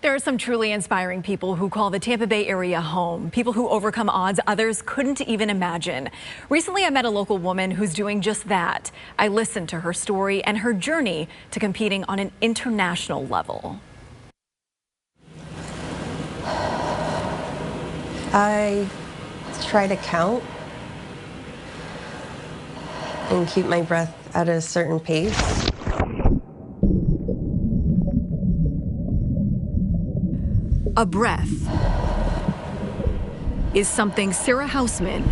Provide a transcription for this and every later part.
There are some truly inspiring people who call the Tampa Bay area home, people who overcome odds others couldn't even imagine. Recently, I met a local woman who's doing just that. I listened to her story and her journey to competing on an international level. I try to count and keep my breath at a certain pace. A breath is something Sarah Houseman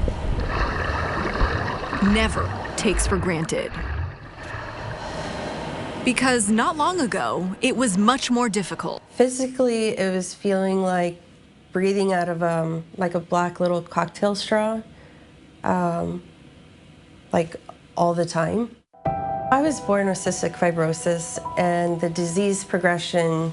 never takes for granted. Because not long ago, it was much more difficult. Physically, it was feeling like breathing out of like a black little cocktail straw, like all the time. I was born with cystic fibrosis, and the disease progression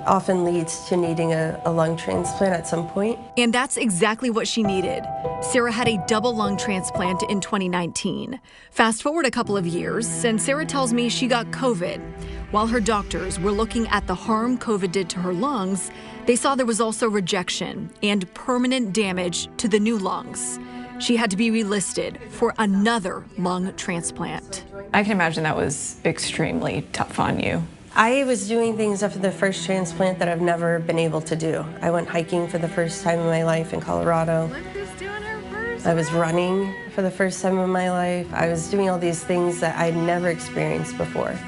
often leads to needing a lung transplant at some point. And that's exactly what she needed. Sarah had a double lung transplant in 2019. Fast forward a couple of years, and Sarah tells me she got COVID. While her doctors were looking at the harm COVID did to her lungs, they saw there was also rejection and permanent damage to the new lungs. She had to be relisted for another lung transplant. I can imagine that was extremely tough on you. I was doing things after the first transplant that I've never been able to do. I went hiking for the first time in my life in Colorado. Look who's doing her first. I was running for the first time in my life. I was doing all these things that I'd never experienced before.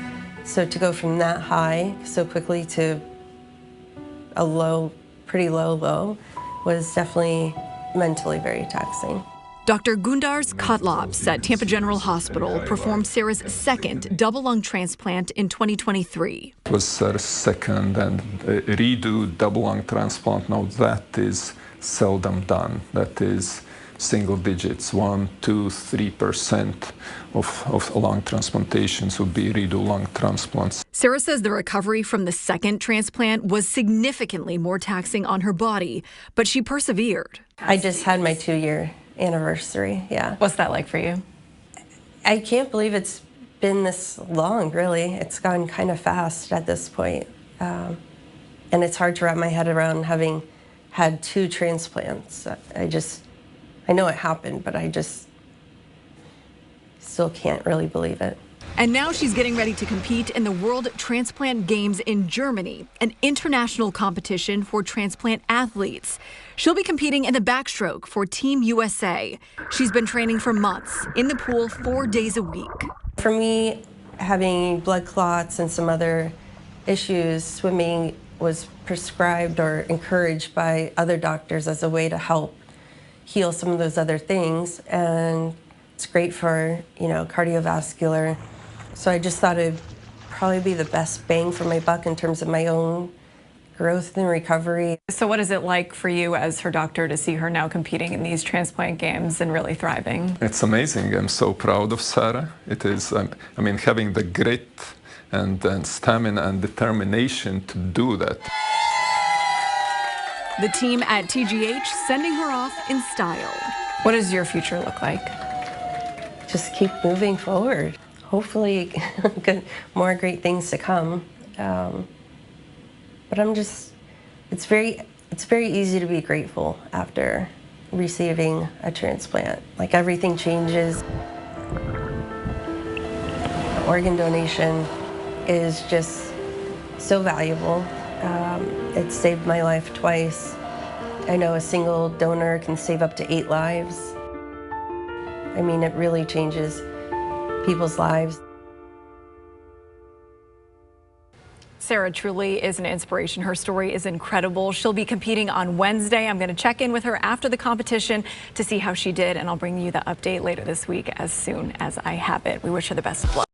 So to go from that high so quickly to a low, pretty low, was definitely mentally very taxing. Dr. Gundars Kotlops at Tampa General Hospital performed Sarah's second double lung transplant in 2023. It was her second and redo double lung transplant. Now that is seldom done. That is single digits, 1%, 2%, 3% of lung transplantations would be redo lung transplants. Sarah says the recovery from the second transplant was significantly more taxing on her body, but she persevered. I just had my 2-year anniversary, yeah. What's that like for you? I can't believe it's been this long, really. It's gone kind of fast at this point. And it's hard to wrap my head around having had 2 transplants. I know it happened, but I just still can't really believe it. And now she's getting ready to compete in the World Transplant Games in Germany, an international competition for transplant athletes. She'll be competing in the backstroke for Team USA. She's been training for months in the pool 4 days a week. For me, having blood clots and some other issues, swimming was prescribed or encouraged by other doctors as a way to help heal some of those other things. And it's great for, cardiovascular. So I just thought it'd probably be the best bang for my buck in terms of my own growth and recovery. So what is it like for you as her doctor to see her now competing in these transplant games and really thriving? It's amazing. I'm so proud of Sarah. It is, having the grit and stamina and determination to do that. The team at TGH sending her off in style. What does your future look like? Just keep moving forward. Hopefully, more great things to come. But it's very easy to be grateful after receiving a transplant. Like, everything changes. Organ donation is just so valuable. It saved my life twice. I know a single donor can save up to 8 lives. It really changes people's lives. Sarah truly is an inspiration. Her story is incredible. She'll be competing on Wednesday. I'm going to check in with her after the competition to see how she did, and I'll bring you the update later this week as soon as I have it. We wish her the best of luck.